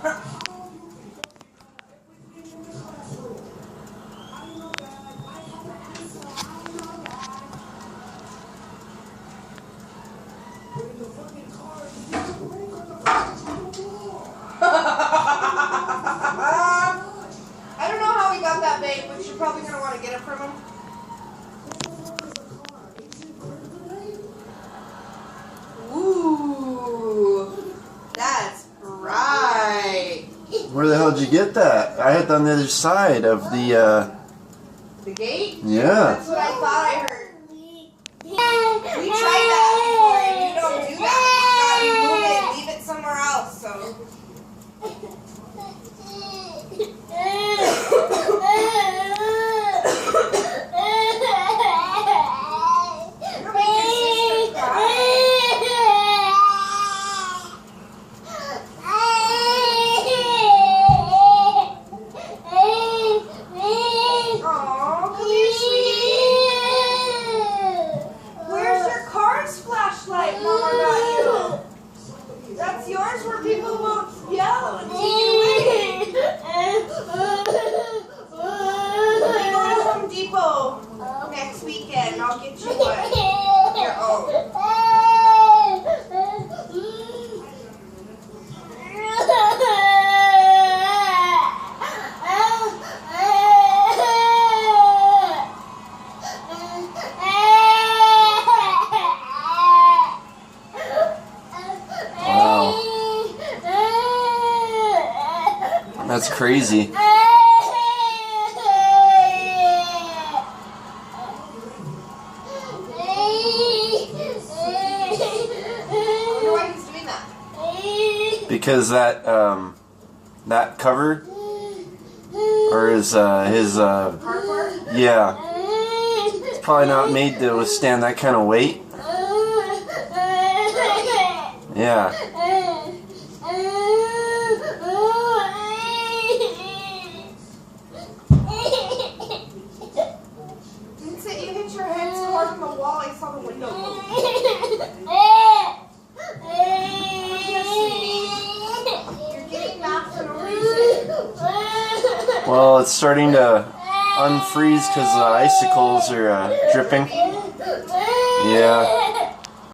I don't know how he got that big, but you're probably going to want to get it from him. Ooh, that's right. Where the hell did you get that? I had it on the other side of the gate? Yeah. That's what I thought I heard. We tried that before, and you don't do that. You move it and leave it somewhere else, so. That's yours where people won't yell and take it away. We go to Home Depot next weekend. I'll get you one. Your own. That's crazy. I wonder why he's doing that. Because that that cover or his Cardboard? yeah, it's probably not made to withstand that kind of weight. Yeah. You hit your head so hard on the wall, I saw the window move. You're getting mad for no reason. Well, it's starting to unfreeze because the icicles are dripping. Yeah.